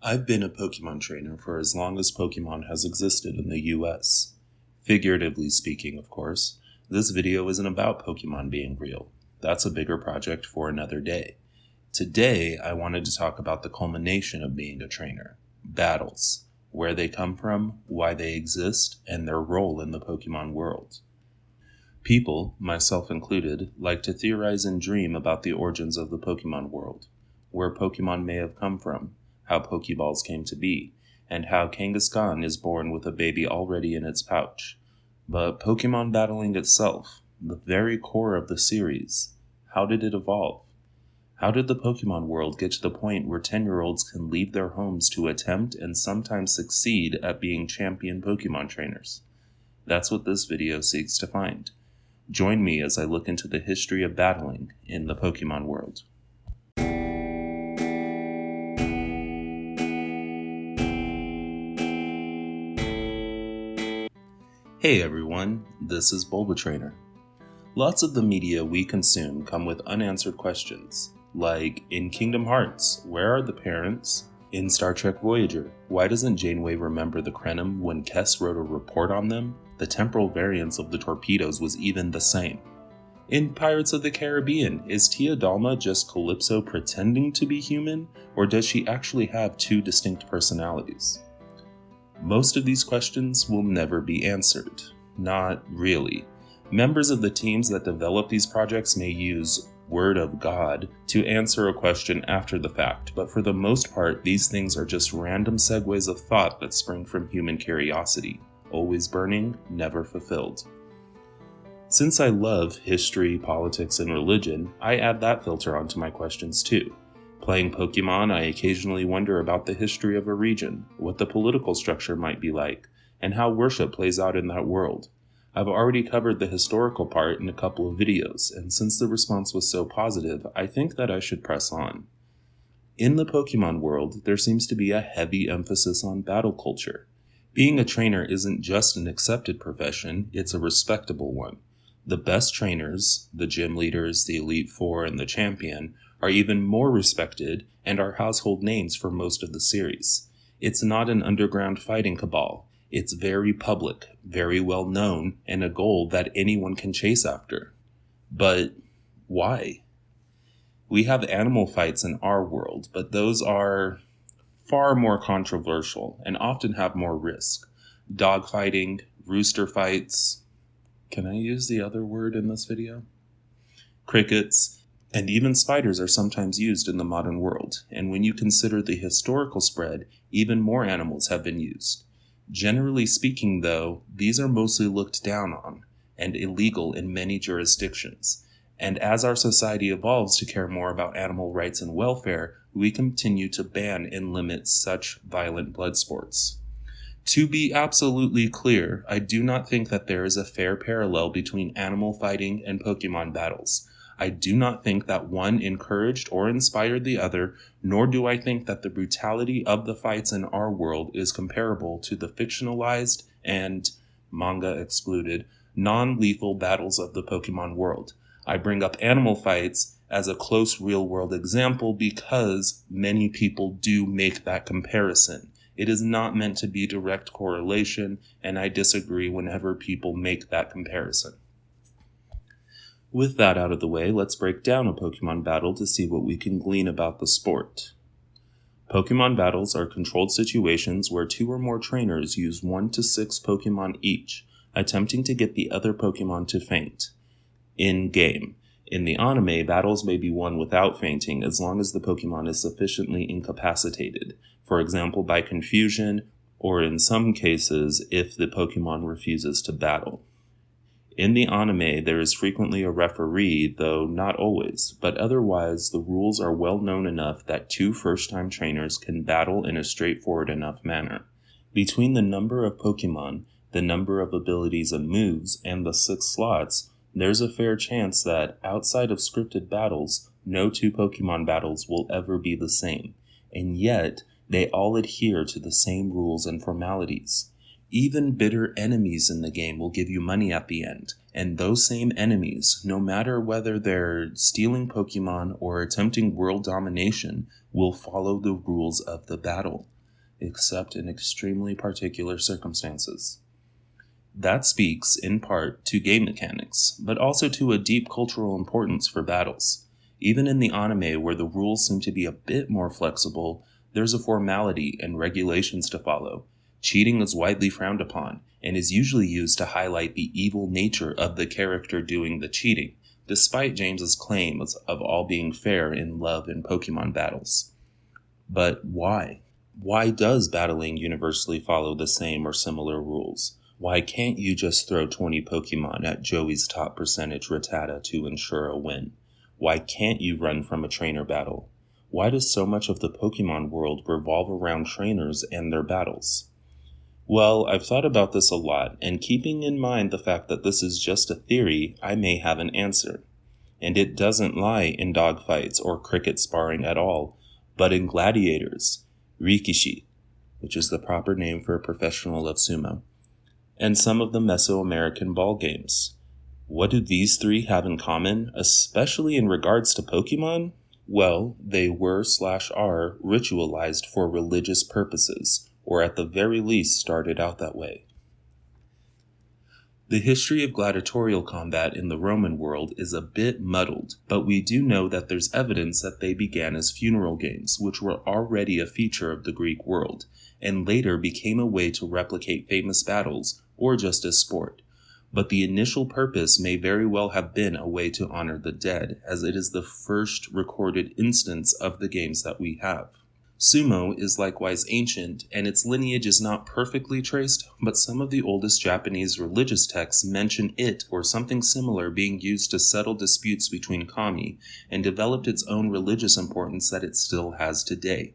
I've been a Pokémon trainer for as long as Pokémon has existed in the US. Figuratively speaking, of course. This video isn't about Pokémon being real. That's a bigger project for another day. Today, I wanted to talk about the culmination of being a trainer. Battles. Where they come from, why they exist, and their role in the Pokémon world. People, myself included, like to theorize and dream about the origins of the Pokémon world. Where Pokémon may have come from, how Pokeballs came to be, and how Kangaskhan is born with a baby already in its pouch. But Pokemon battling itself, the very core of the series, how did it evolve? How did the Pokemon world get to the point where 10-year-olds can leave their homes to attempt and sometimes succeed at being champion Pokemon trainers? That's what this video seeks to find. Join me as I look into the history of battling in the Pokemon world. Hey everyone, this is Bulbatrainer. Lots of the media we consume come with unanswered questions, like in Kingdom Hearts, where are the parents? In Star Trek Voyager, why doesn't Janeway remember the Krenim when Kess wrote a report on them? The temporal variance of the torpedoes was even the same. In Pirates of the Caribbean, is Tia Dalma just Calypso pretending to be human, or does she actually have two distinct personalities? Most of these questions will never be answered. Not really. Members of the teams that develop these projects may use Word of God to answer a question after the fact, but for the most part, these things are just random segues of thought that spring from human curiosity, always burning, never fulfilled. Since I love history, politics, and religion, I add that filter onto my questions too. Playing Pokemon, I occasionally wonder about the history of a region, what the political structure might be like, and how worship plays out in that world. I've already covered the historical part in a couple of videos, and since the response was so positive, I think that I should press on. In the Pokemon world, there seems to be a heavy emphasis on battle culture. Being a trainer isn't just an accepted profession, it's a respectable one. The best trainers, the gym leaders, the Elite Four, and the champion, are even more respected and are household names for most of the series. It's not an underground fighting cabal. It's very public, very well known, and a goal that anyone can chase after. But why? We have animal fights in our world, but those are far more controversial and often have more risk. Dogfighting, rooster fights, can I use the other word in this video? Crickets, and even spiders are sometimes used in the modern world, and when you consider the historical spread, even more animals have been used. Generally speaking, though, these are mostly looked down on and illegal in many jurisdictions, and as our society evolves to care more about animal rights and welfare, we continue to ban and limit such violent blood sports. To be absolutely clear, I do not think that there is a fair parallel between animal fighting and Pokemon battles. I do not think that one encouraged or inspired the other, nor do I think that the brutality of the fights in our world is comparable to the fictionalized and, manga excluded, non-lethal battles of the Pokemon world. I bring up animal fights as a close real-world example because many people do make that comparison. It is not meant to be direct correlation, and I disagree whenever people make that comparison. With that out of the way, let's break down a Pokemon battle to see what we can glean about the sport. Pokemon battles are controlled situations where 2 or more trainers use 1 to 6 Pokemon each, attempting to get the other Pokemon to faint. In-game. In the anime, battles may be won without fainting as long as the Pokemon is sufficiently incapacitated, for example by confusion, or in some cases, if the Pokemon refuses to battle. In the anime, there is frequently a referee, though not always, but otherwise the rules are well known enough that 2 first-time trainers can battle in a straightforward enough manner. Between the number of Pokemon, the number of abilities and moves, and the 6 slots, there's a fair chance that, outside of scripted battles, no 2 Pokemon battles will ever be the same, and yet they all adhere to the same rules and formalities. Even bitter enemies in the game will give you money at the end, and those same enemies, no matter whether they're stealing Pokemon or attempting world domination, will follow the rules of the battle, except in extremely particular circumstances. That speaks, in part, to game mechanics, but also to a deep cultural importance for battles. Even in the anime, where the rules seem to be a bit more flexible, there's a formality and regulations to follow. Cheating is widely frowned upon, and is usually used to highlight the evil nature of the character doing the cheating, despite James's claims of all being fair in love and Pokemon battles. But why? Why does battling universally follow the same or similar rules? Why can't you just throw 20 Pokemon at Joey's top percentage Rattata to ensure a win? Why can't you run from a trainer battle? Why does so much of the Pokemon world revolve around trainers and their battles? Well, I've thought about this a lot, and keeping in mind the fact that this is just a theory, I may have an answer. And it doesn't lie in dogfights or cricket sparring at all, but in gladiators, rikishi, which is the proper name for a professional of sumo, and some of the Mesoamerican ball games. What do these three have in common, especially in regards to Pokemon? Well, they were/are ritualized for religious purposes, or at the very least started out that way. The history of gladiatorial combat in the Roman world is a bit muddled, but we do know that there's evidence that they began as funeral games, which were already a feature of the Greek world, and later became a way to replicate famous battles, or just as sport. But the initial purpose may very well have been a way to honor the dead, as it is the first recorded instance of the games that we have. Sumo is likewise ancient, and its lineage is not perfectly traced, but some of the oldest Japanese religious texts mention it or something similar being used to settle disputes between kami, and developed its own religious importance that it still has today.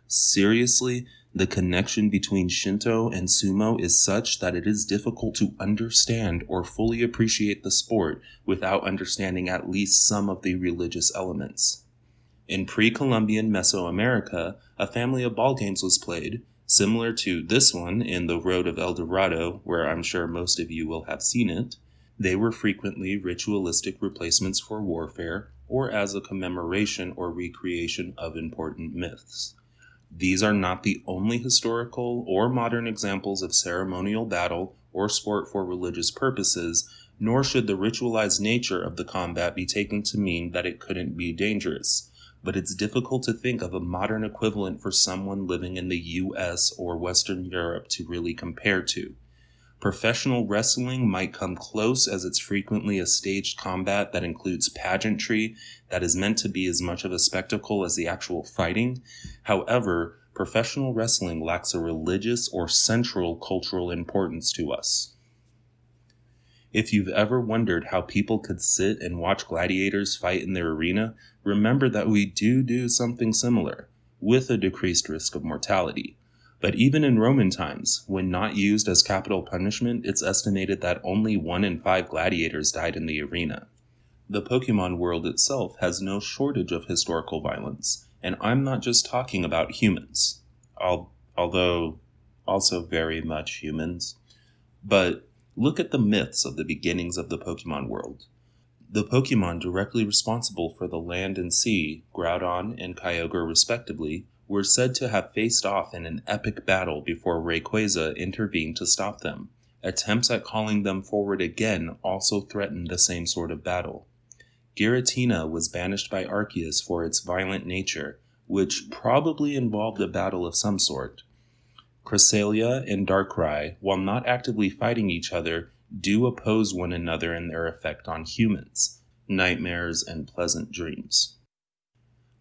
Seriously, the connection between Shinto and sumo is such that it is difficult to understand or fully appreciate the sport without understanding at least some of the religious elements. In pre-Columbian Mesoamerica, a family of ball games was played, similar to this one in The Road of El Dorado, where I'm sure most of you will have seen it. They were frequently ritualistic replacements for warfare, or as a commemoration or recreation of important myths. These are not the only historical or modern examples of ceremonial battle or sport for religious purposes, nor should the ritualized nature of the combat be taken to mean that it couldn't be dangerous. But it's difficult to think of a modern equivalent for someone living in the US or Western Europe to really compare to. Professional wrestling might come close, as it's frequently a staged combat that includes pageantry that is meant to be as much of a spectacle as the actual fighting. However, professional wrestling lacks a religious or central cultural importance to us. If you've ever wondered how people could sit and watch gladiators fight in their arena, remember that we do something similar, with a decreased risk of mortality. But even in Roman times, when not used as capital punishment, it's estimated that only 1 in 5 gladiators died in the arena. The Pokemon world itself has no shortage of historical violence, and I'm not just talking about humans, although also very much humans, but look at the myths of the beginnings of the Pokemon world. The Pokemon directly responsible for the land and sea, Groudon and Kyogre respectively, were said to have faced off in an epic battle before Rayquaza intervened to stop them. Attempts at calling them forward again also threatened the same sort of battle. Giratina was banished by Arceus for its violent nature, which probably involved a battle of some sort. Cresselia and Darkrai, while not actively fighting each other, do oppose one another in their effect on humans, nightmares and pleasant dreams.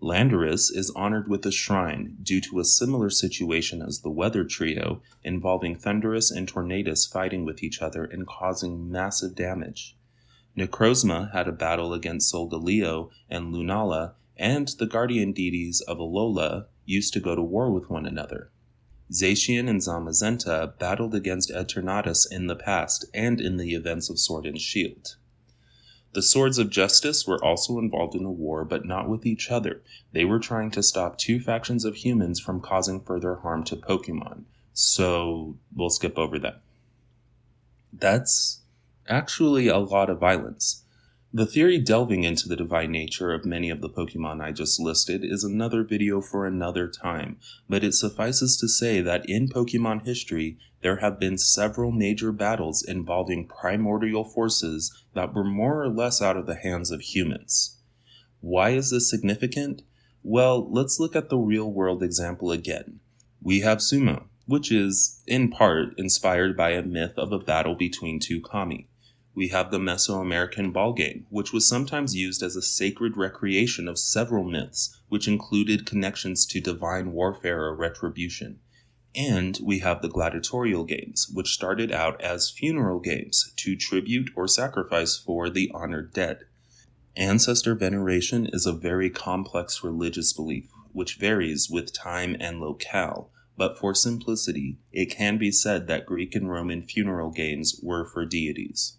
Landorus is honored with a shrine due to a similar situation as the Weather Trio, involving Thundurus and Tornadus fighting with each other and causing massive damage. Necrozma had a battle against Solgaleo and Lunala, and the guardian deities of Alola used to go to war with one another. Zacian and Zamazenta battled against Eternatus in the past and in the events of Sword and Shield. The Swords of Justice were also involved in a war, but not with each other. They were trying to stop 2 factions of humans from causing further harm to Pokemon, So we'll skip over that. That's actually a lot of violence. The theory delving into the divine nature of many of the Pokemon I just listed is another video for another time, but it suffices to say that in Pokemon history, there have been several major battles involving primordial forces that were more or less out of the hands of humans. Why is this significant? Well, let's look at the real-world example again. We have Sumo, which is, in part, inspired by a myth of a battle between two kami. We have the Mesoamerican ball game, which was sometimes used as a sacred recreation of several myths, which included connections to divine warfare or retribution. And we have the gladiatorial games, which started out as funeral games to tribute or sacrifice for the honored dead. Ancestor veneration is a very complex religious belief, which varies with time and locale, but for simplicity, it can be said that Greek and Roman funeral games were for deities.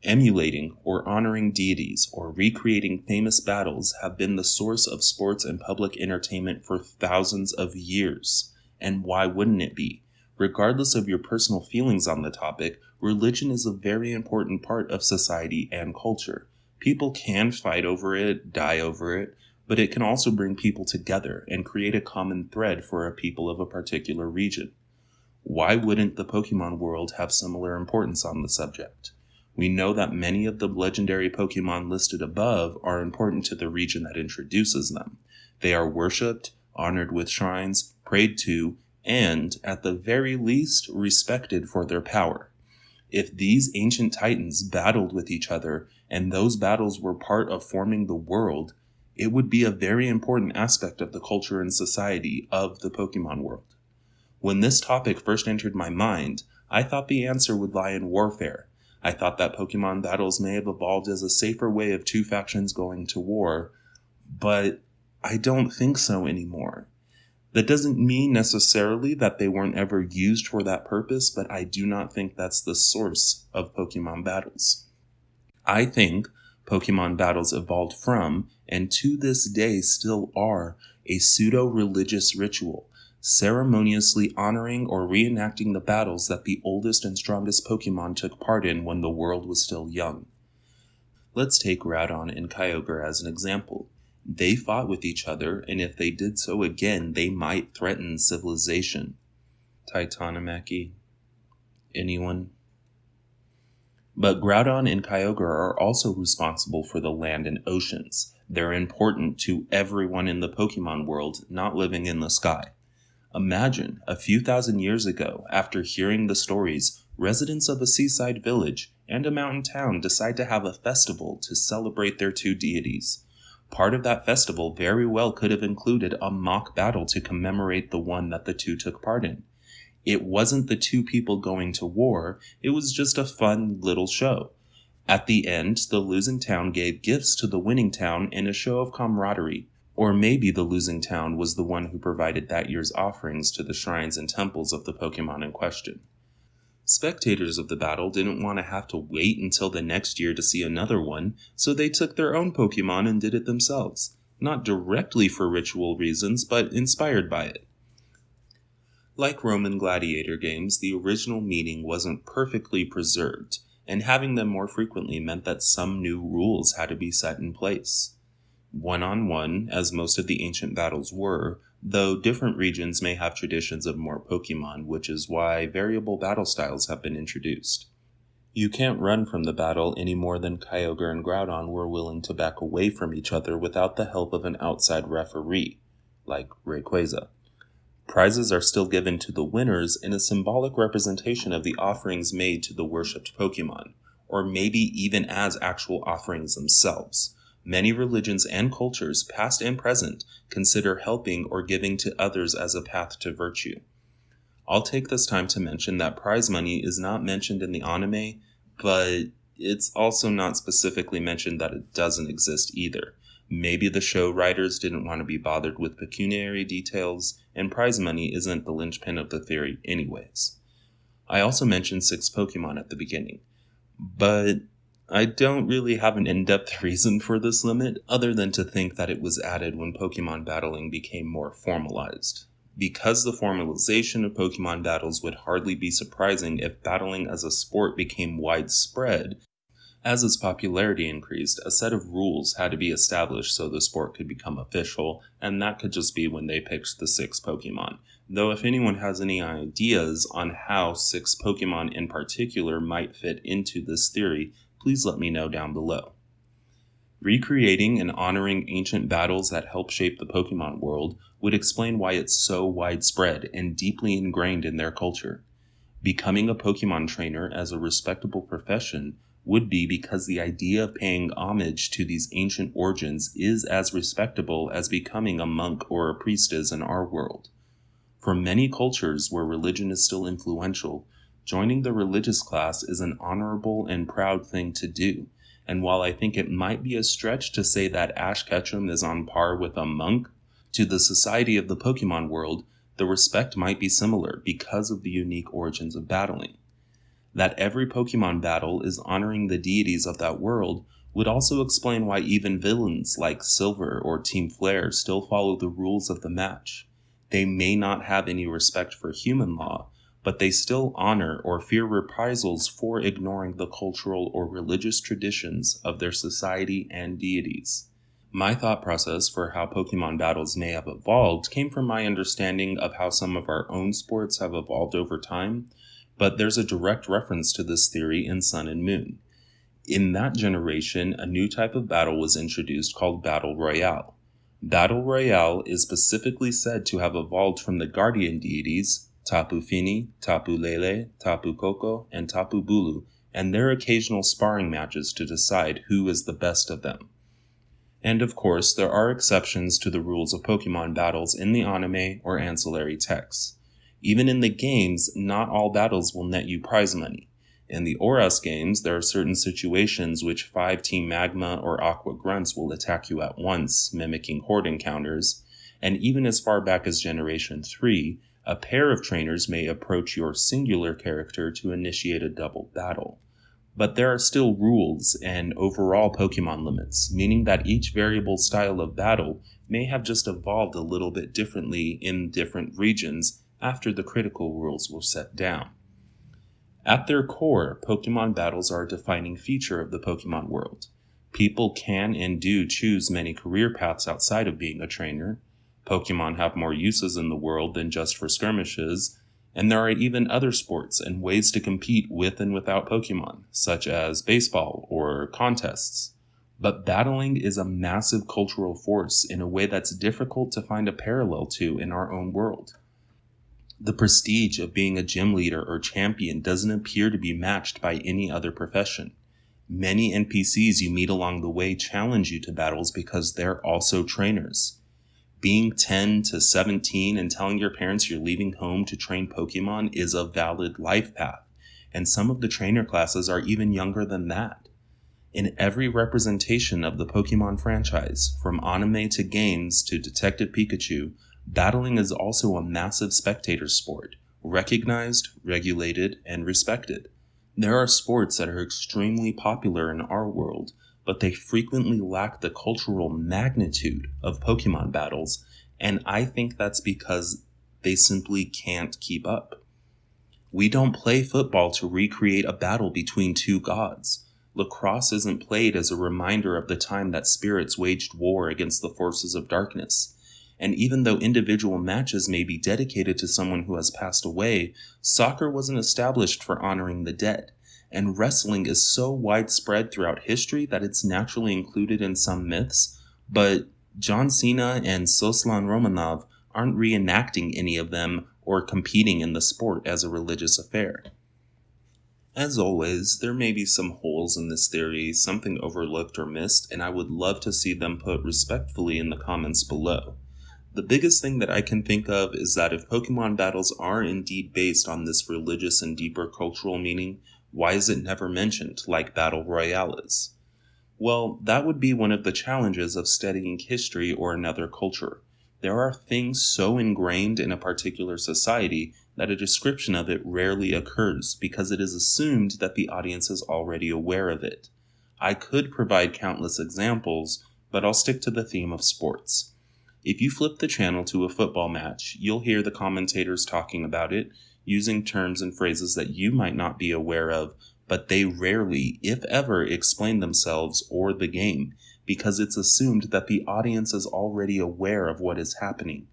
Emulating or honoring deities or recreating famous battles have been the source of sports and public entertainment for thousands of years. And why wouldn't it be? Regardless of your personal feelings on the topic, religion is a very important part of society and culture. People can fight over it, die over it, but it can also bring people together and create a common thread for a people of a particular region. Why wouldn't the Pokemon world have similar importance on the subject? We know that many of the legendary Pokemon listed above are important to the region that introduces them. They are worshipped, honored with shrines, prayed to, and, at the very least, respected for their power. If these ancient titans battled with each other, and those battles were part of forming the world, it would be a very important aspect of the culture and society of the Pokemon world. When this topic first entered my mind, I thought the answer would lie in warfare. I thought that Pokemon battles may have evolved as a safer way of two factions going to war, but I don't think so anymore. That doesn't mean necessarily that they weren't ever used for that purpose, but I do not think that's the source of Pokemon battles. I think Pokemon battles evolved from, and to this day still are, a pseudo-religious ritual, ceremoniously honoring or reenacting the battles that the oldest and strongest Pokemon took part in when the world was still young. Let's take Groudon and Kyogre as an example. They fought with each other, and if they did so again, they might threaten civilization. Titanomachy? Anyone? But Groudon and Kyogre are also responsible for the land and oceans. They're important to everyone in the Pokemon world not living in the sky. Imagine, a few thousand years ago, after hearing the stories, residents of a seaside village and a mountain town decide to have a festival to celebrate their two deities. Part of that festival very well could have included a mock battle to commemorate the one that the two took part in. It wasn't the two people going to war, it was just a fun little show. At the end, the losing town gave gifts to the winning town in a show of camaraderie. Or maybe the losing town was the one who provided that year's offerings to the shrines and temples of the Pokemon in question. Spectators of the battle didn't want to have to wait until the next year to see another one, so they took their own Pokemon and did it themselves. Not directly for ritual reasons, but inspired by it. Like Roman gladiator games, the original meaning wasn't perfectly preserved, and having them more frequently meant that some new rules had to be set in place. One-on-one, as most of the ancient battles were, though different regions may have traditions of more Pokemon, which is why variable battle styles have been introduced. You can't run from the battle any more than Kyogre and Groudon were willing to back away from each other without the help of an outside referee, like Rayquaza. Prizes are still given to the winners in a symbolic representation of the offerings made to the worshipped Pokemon, or maybe even as actual offerings themselves. Many religions and cultures, past and present, consider helping or giving to others as a path to virtue. I'll take this time to mention that prize money is not mentioned in the anime, but it's also not specifically mentioned that it doesn't exist either. Maybe the show writers didn't want to be bothered with pecuniary details, and prize money isn't the linchpin of the theory anyways. I also mentioned 6 Pokemon at the beginning, but I don't really have an in-depth reason for this limit, other than to think that it was added when Pokemon battling became more formalized. Because the formalization of Pokemon battles would hardly be surprising if battling as a sport became widespread, as its popularity increased, a set of rules had to be established so the sport could become official, and that could just be when they picked the 6 Pokemon. Though if anyone has any ideas on how 6 Pokemon in particular might fit into this theory, please let me know down below. Recreating and honoring ancient battles that help shape the Pokemon world would explain why it's so widespread and deeply ingrained in their culture. Becoming a Pokemon trainer as a respectable profession would be because the idea of paying homage to these ancient origins is as respectable as becoming a monk or a priestess in our world. For many cultures where religion is still influential, joining the religious class is an honorable and proud thing to do. And while I think it might be a stretch to say that Ash Ketchum is on par with a monk, to the society of the Pokemon world, the respect might be similar because of the unique origins of battling. That every Pokemon battle is honoring the deities of that world would also explain why even villains like Silver or Team Flare still follow the rules of the match. They may not have any respect for human law, but they still honor or fear reprisals for ignoring the cultural or religious traditions of their society and deities. My thought process for how Pokemon battles may have evolved came from my understanding of how some of our own sports have evolved over time, but there's a direct reference to this theory in Sun and Moon. In that generation, a new type of battle was introduced called Battle Royale. Battle Royale is specifically said to have evolved from the guardian deities Tapu Fini, Tapu Lele, Tapu Koko, and Tapu Bulu, and their occasional sparring matches to decide who is the best of them. And of course, there are exceptions to the rules of Pokemon battles in the anime or ancillary texts. Even in the games, not all battles will net you prize money. In the ORAS games, there are certain situations which 5 Team Magma or Aqua Grunts will attack you at once, mimicking horde encounters, and even as far back as Generation 3, a pair of trainers may approach your singular character to initiate a double battle. But there are still rules and overall Pokemon limits, meaning that each variable style of battle may have just evolved a little bit differently in different regions after the critical rules were set down. At their core, Pokemon battles are a defining feature of the Pokemon world. People can and do choose many career paths outside of being a trainer. Pokemon have more uses in the world than just for skirmishes, and there are even other sports and ways to compete with and without Pokemon, such as baseball or contests. But battling is a massive cultural force in a way that's difficult to find a parallel to in our own world. The prestige of being a gym leader or champion doesn't appear to be matched by any other profession. Many NPCs you meet along the way challenge you to battles because they're also trainers. Being 10 to 17 and telling your parents you're leaving home to train Pokemon is a valid life path, and some of the trainer classes are even younger than that. In every representation of the Pokemon franchise, from anime to games to Detective Pikachu, battling is also a massive spectator sport, recognized, regulated, and respected. There are sports that are extremely popular in our world, but they frequently lack the cultural magnitude of Pokemon battles, and I think that's because they simply can't keep up. We don't play football to recreate a battle between 2 gods. Lacrosse isn't played as a reminder of the time that spirits waged war against the forces of darkness. And even though individual matches may be dedicated to someone who has passed away, soccer wasn't established for honoring the dead. And wrestling is so widespread throughout history that it's naturally included in some myths, but John Cena and Soslan Romanov aren't reenacting any of them or competing in the sport as a religious affair. As always, there may be some holes in this theory, something overlooked or missed, and I would love to see them put respectfully in the comments below. The biggest thing that I can think of is that if Pokemon battles are indeed based on this religious and deeper cultural meaning, why is it never mentioned like Battle Royale is? Well, that would be one of the challenges of studying history or another culture. There are things so ingrained in a particular society that a description of it rarely occurs because it is assumed that the audience is already aware of it. I could provide countless examples, but I'll stick to the theme of sports. If you flip the channel to a football match, you'll hear the commentators talking about it, using terms and phrases that you might not be aware of, but they rarely, if ever, explain themselves or the game, because it's assumed that the audience is already aware of what is happening.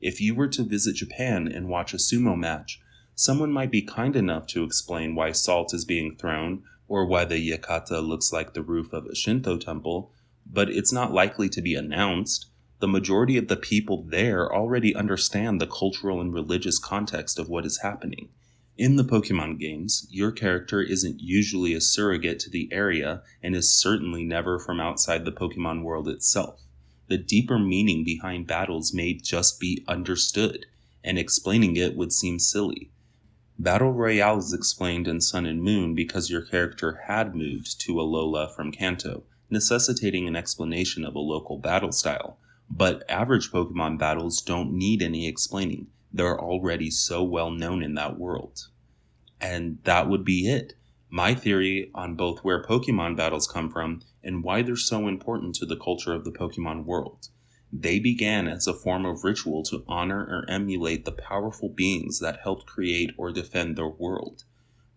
If you were to visit Japan and watch a sumo match, someone might be kind enough to explain why salt is being thrown or why the yukata looks like the roof of a Shinto temple, but it's not likely to be announced. The majority of the people there already understand the cultural and religious context of what is happening. In the Pokemon games, your character isn't usually a surrogate to the area and is certainly never from outside the Pokemon world itself. The deeper meaning behind battles may just be understood, and explaining it would seem silly. Battle Royale is explained in Sun and Moon because your character had moved to Alola from Kanto, necessitating an explanation of a local battle style. But average Pokemon battles don't need any explaining. They're already so well known in that world. And that would be it. My theory on both where Pokemon battles come from and why they're so important to the culture of the Pokemon world. They began as a form of ritual to honor or emulate the powerful beings that helped create or defend their world.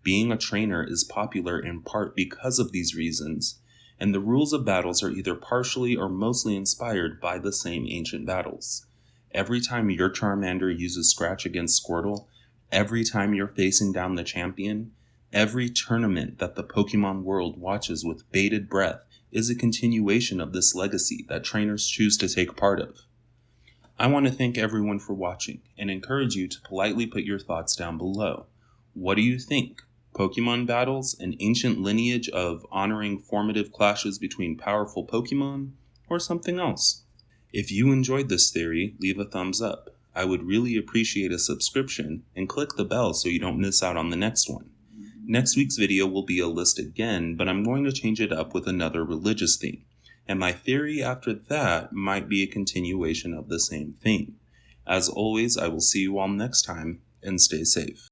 Being a trainer is popular in part because of these reasons, and the rules of battles are either partially or mostly inspired by the same ancient battles. Every time your Charmander uses Scratch against Squirtle, every time you're facing down the champion, every tournament that the Pokemon world watches with bated breath is a continuation of this legacy that trainers choose to take part of. I want to thank everyone for watching and encourage you to politely put your thoughts down below. What do you think? Pokemon battles, an ancient lineage of honoring formative clashes between powerful Pokemon, or something else? If you enjoyed this theory, leave a thumbs up. I would really appreciate a subscription and click the bell so you don't miss out on the next one. Next week's video will be a list again, but I'm going to change it up with another religious theme. And my theory after that might be a continuation of the same theme. As always, I will see you all next time, and stay safe.